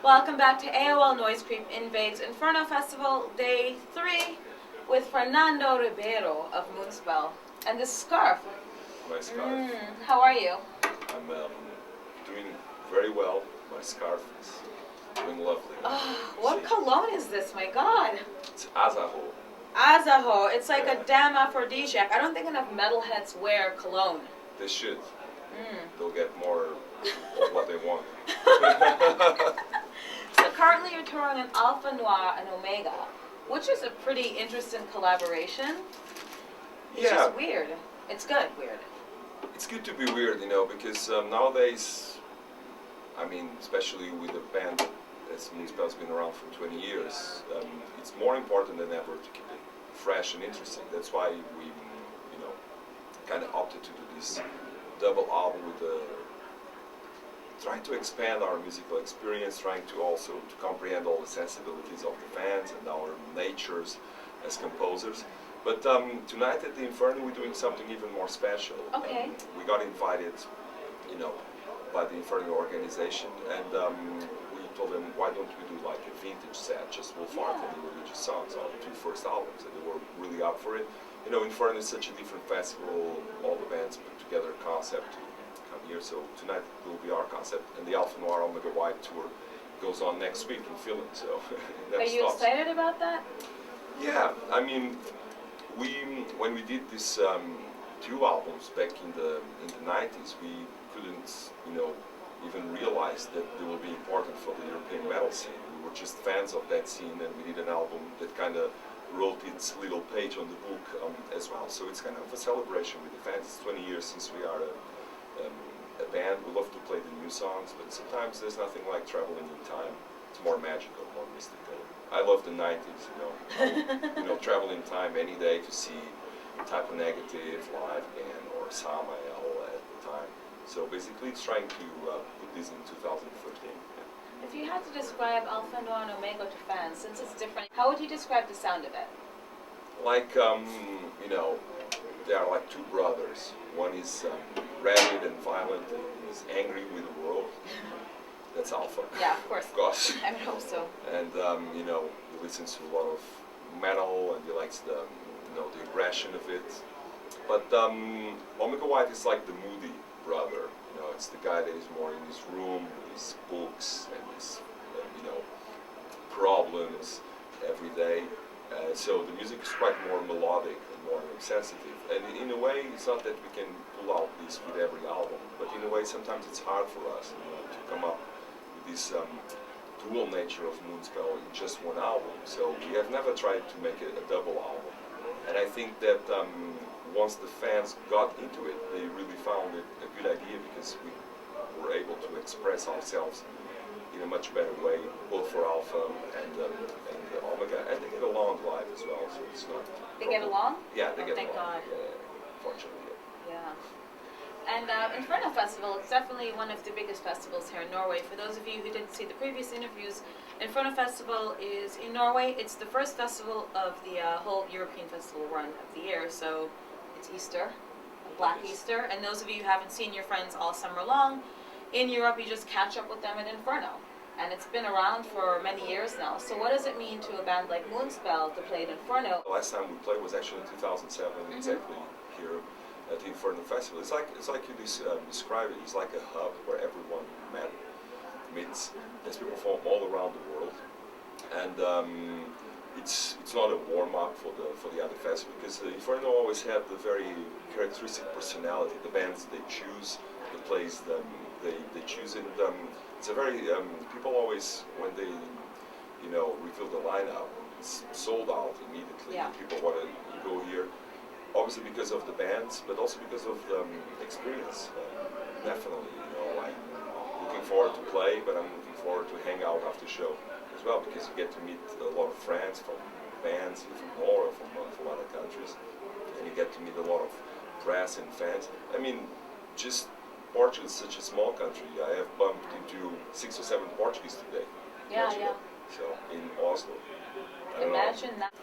Welcome back to AOL Noise Creep Invades Infernofestival Day 3 with Fernando Ribeiro of Moonspell. And this scarf. My scarf. How are you? I'm doing very well. My scarf is doing lovely. What cologne is this, my God? It's Azaho. Azaho. It's like a damn aphrodisiac. I don't think enough metalheads wear cologne. They should. They'll get more of what they want. So currently you're touring an Alpha Noir and Omega, which is a pretty interesting collaboration. It's just weird. It's good, weird. It's good to be weird, because nowadays, especially with a band as Moonspell's been around for 20 years, it's more important than ever to keep it fresh and interesting. That's why we, kind of opted to do this double album with trying to expand our musical experience, trying to also to comprehend all the sensibilities of the fans and our natures as composers. But tonight at the Inferno we're doing something even more special. Okay. We got invited, by the Inferno organization, and we told them, why don't we do like a vintage set, just Wolf Art and the religious songs on the two first albums, and they were really up for it. Inferno is such a different festival, all the bands put together a concept to come here, so tonight will be our concept, and the Alpha Noir Omega White tour goes on next week in Finland, so Are you excited about that? Yeah, when we did this two albums back in the 90s, we couldn't, even realize that they will be important for the European metal scene. We were just fans of that scene, and we did an album that kind of wrote its little page on the book as well. So it's kind of a celebration with the fans. It's 20 years since we are a band. We love to play the new songs, but sometimes there's nothing like traveling in time. It's more magical, more mystical. I love the 90s, travel in time any day to see Type O Negative live again, or Samael at the time. So basically it's trying to put this in 2013. If you had to describe Alpha Noir and Omega to fans, since it's different, how would you describe the sound of it? Like, they are like two brothers. One is rabid and violent and is angry with the world. That's Alpha. Yeah, of course. Of course. I would hope so. And, he listens to a lot of metal, and he likes the aggression of it. But Omega White is like the moody brother. It's the guy that is more in his room with his books and his, problems every day. So the music is quite more melodic and more sensitive. And in a way, it's not that we can pull out this with every album, but in a way, sometimes it's hard for us, to come up with this dual nature of Moonspell in just one album. So we have never tried to make it a double album. And I think that once the fans got into it, they really found it a good idea, because we were able to express ourselves in a much better way, both for Alpha and Omega, and they get along live as well. So it's not. They get along? Yeah, they get thank along. God. Yeah, fortunately. Yeah. And Infernofestival is definitely one of the biggest festivals here in Norway. For those of you who didn't see the previous interviews, Infernofestival is in Norway. It's the first festival of the whole European festival run of the year, so it's Easter, a Black Easter. And those of you who haven't seen your friends all summer long, in Europe you just catch up with them at Inferno. And it's been around for many years now. So what does it mean to a band like Moonspell to play at Inferno? The last time we played was actually in 2007, exactly here at the Infernofestival. It's like you describe it. It's like a hub where everyone meets. There's people from all around the world, and it's not a warm up for the other festival, because Inferno always had the very characteristic personality. The bands they choose, the place they choose, and it's a very people always, when they reveal the lineup, it's sold out immediately. Yeah. People want to go here. Obviously because of the bands, but also because of the experience. Definitely, I'm looking forward to play, but I'm looking forward to hang out after show as well, because you get to meet a lot of friends from bands from Norway, from other countries, and you get to meet a lot of press and fans. Just Portugal is such a small country. I have bumped into 6 or 7 Portuguese today. Yeah. So in Oslo. Imagine that.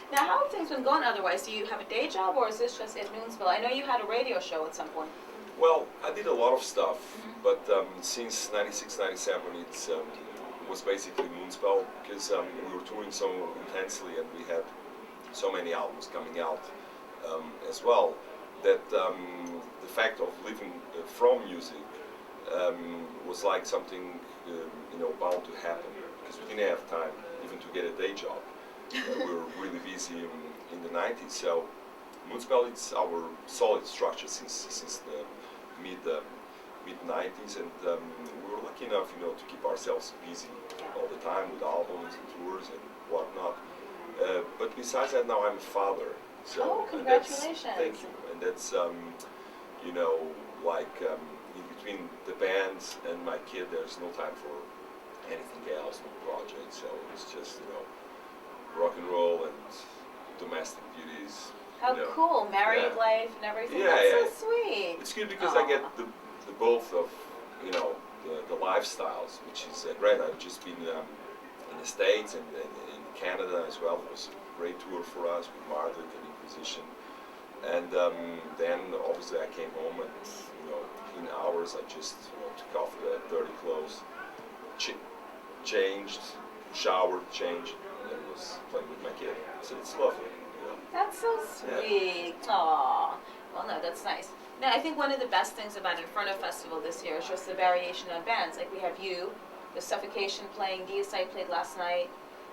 Now, how have things been going otherwise? Do you have a day job, or is this just at Moonspell? I know you had a radio show at some point. Well, I did a lot of stuff, but since 96, 97, it's was basically Moonspell, because we were touring so intensely and we had so many albums coming out as well, that the fact of living from music was like something bound to happen, because we didn't have time even to get a day job. We were really busy in the 90s. So Moonspell, it's our solid structure since the mid 90s, and we were lucky enough, to keep ourselves busy all the time with albums and tours and whatnot. But besides that, now I'm a father. So congratulations! Thank you. And that's in between the bands and my kid, there's no time for anything else, no project. So it's just rock and roll and domestic duties. How cool, married life and everything. Yeah, That's so sweet. It's good because I get the both of the lifestyles, which is great. I've just been in the States and in Canada as well. It was a great tour for us with Marduk and Inquisition. And then obviously I came home and in hours I just took off the dirty clothes, changed, showered, changed, and was playing with my kid. So it's lovely. That's so sweet. Yeah. Aww. Well, no, that's nice. Now, I think one of the best things about Infernofestival this year is just the variation of bands. Like we have you, the Suffocation playing, Deicide played last night.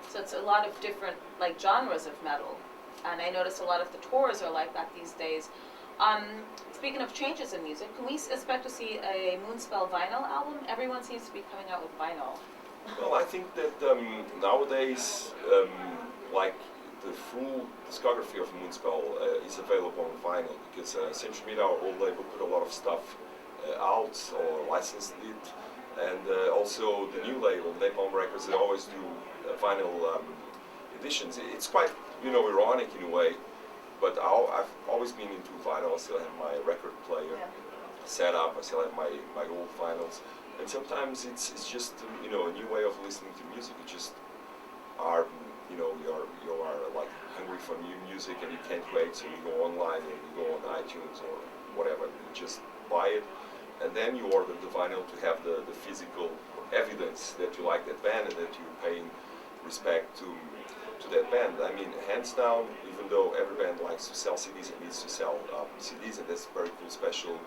So it's a lot of different genres of metal. And I notice a lot of the tours are like that these days. Speaking of changes in music, can we expect to see a Moonspell vinyl album? Everyone seems to be coming out with vinyl. Well, I think that nowadays, the full discography of Moonspell is available on vinyl, because Century Media, our old label, put a lot of stuff out or licensed it, and also the new label, Napalm Records, they always do vinyl editions. It's quite ironic in a way, but I've always been into vinyl. I still have my record player set up. I still have my old vinyls, and sometimes it's just a new way of listening to music. You just are you are like hungry for new music and you can't wait, so you go online and you go on iTunes or whatever, and you just buy it, and then you order the vinyl to have the physical evidence that you like that band and that you're paying respect to that band. I mean, hands down, even though every band likes to sell CDs and needs to sell CDs, and that's very cool special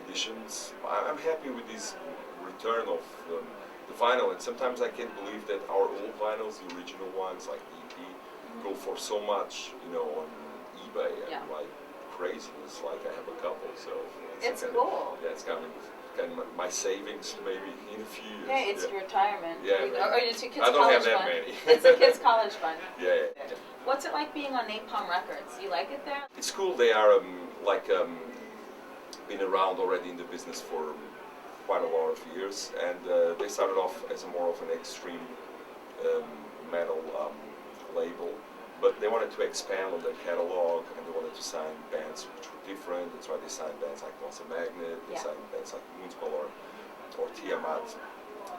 editions, I'm happy with this return of the vinyl, and sometimes I can't believe that our old vinyls, the original ones like the EP, go for so much, on eBay and like crazy. It's like I have a couple, so it's cool. Yeah, it's kind of my savings maybe in a few years. Yeah, it's your retirement. Yeah, or it's your kids' I don't college have that fund. many. It's a kids' college fund. Yeah. What's it like being on Napalm Records? You like it there? It's cool. They are been around already in the business for quite a lot of years, and they started off as more of an extreme metal label, but they wanted to expand on their catalog, and they wanted to sign bands which were different. That's why they signed bands like Monster Magnet, they signed bands like Moonspell or Tiamat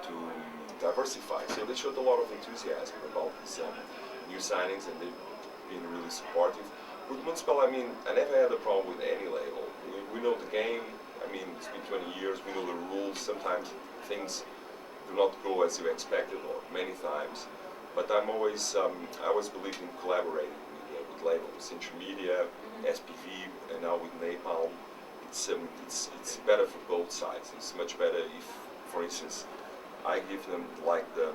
to diversify. So they showed a lot of enthusiasm about these new signings, and they've been really supportive. With Moonspell, I mean, I never had a problem with any label. We know the game. I mean, it's been 20 years, we know the rules. Sometimes things do not go as you expected, or many times. But I always believed in collaborating with labels, Century Media, SPV, and now with Napalm. It's better for both sides. It's much better if, for instance, I give them like the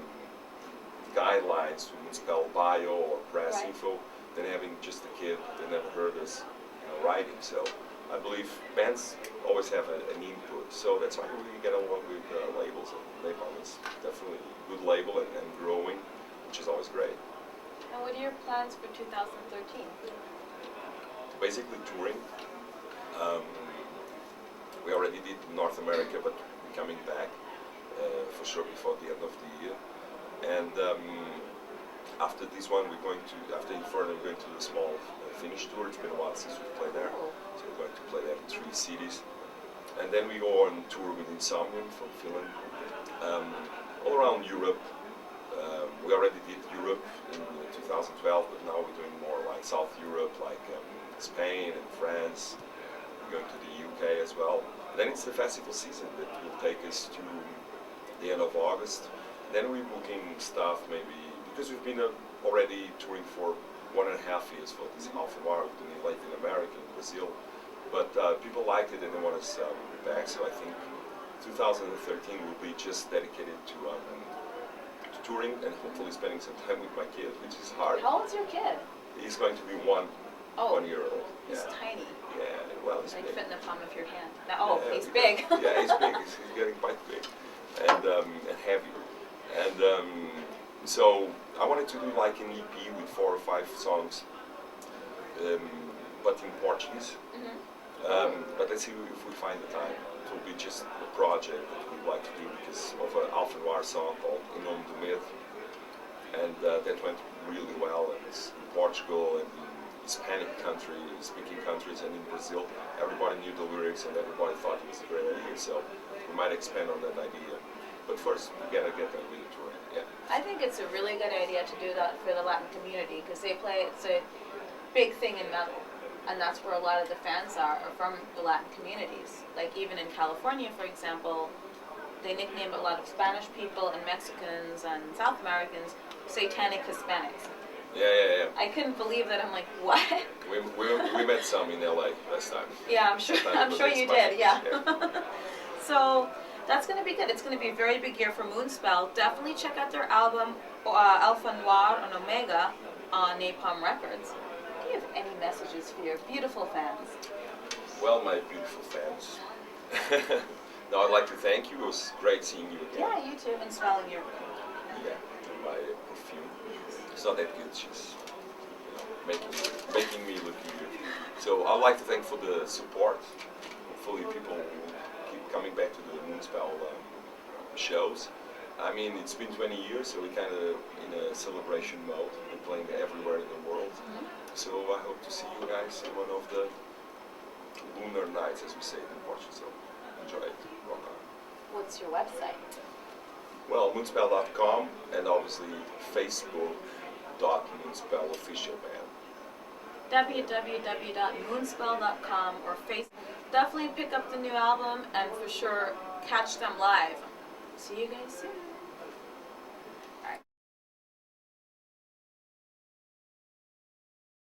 guidelines to Moonspell bio or press info, than having just a kid that never heard us writing. So I believe bands always have an input, so that's why we get along with labels, and Napalm is definitely a good label and growing, which is always great. And what are your plans for 2013? Basically touring. We already did North America, but we're coming back for sure before the end of the year. And after this one, after Inferno, we're going to do a small Finnish tour. It's been a while since we played there, so we're going to play there in 3 cities. And then we go on tour with Insomnium from Finland, all around Europe. We already did Europe in 2012, but now we're doing more like South Europe, like Spain and France. We're going to the UK as well. And then it's the festival season that will take us to the end of August. then we're booking stuff maybe, because we've been already touring for 1.5 years for this Alpha War, we've been in Latin America, in Brazil. But people liked it and they want us back, so I think 2013 will be just dedicated to touring and hopefully spending some time with my kid, which is hard. How old's your kid? He's going to be 1 year old. He's Yeah. tiny. Yeah, well, he's Like big. fit in the palm of your hand. Oh, Yeah, he's big. Yeah, he's big. He's getting quite big and heavy. And so I wanted to do like an EP with 4 or 5 songs, but in Portuguese. But let's see if we find the time. It will be just a project that we'd like to do because of an Alpha Noir song called Em Nome do Medo. And that went really well. And it's in Portugal and in Hispanic speaking countries and in Brazil. Everybody knew the lyrics and everybody thought it was a great idea. So we might expand on that idea. But first, we gotta get that really touring. Yeah. I think it's a really good idea to do that for the Latin community because it's a big thing in metal. And that's where a lot of the fans are from the Latin communities. Like even in California, for example, they nickname a lot of Spanish people and Mexicans and South Americans Satanic Hispanics. Yeah. I couldn't believe that. I'm like, what? We met some in LA last time. Yeah, I'm sure. I'm sure you did. Yeah. So that's going to be good. It's going to be a very big year for Moonspell. Definitely check out their album Alpha Noir and Omega on Napalm Records. Do you have any messages for your beautiful fans? Well, my beautiful fans. No, I'd like to thank you. It was great seeing you again. Yeah, you too. And smelling your. Yeah, my perfume. It's not that good. She's making me look good. So I'd like to thank for the support. Hopefully people will keep coming back to the Moonspell shows. I mean, it's been 20 years, so we're kind of in a celebration mode. We're playing everywhere in the world. So I hope to see you guys in one of the lunar nights, as we say it in Portugal. So enjoy it. Rock on. What's your website? Well, moonspell.com and obviously Facebook.moonspell official band. www.moonspell.com or Facebook. Definitely pick up the new album and for sure catch them live. See you guys soon.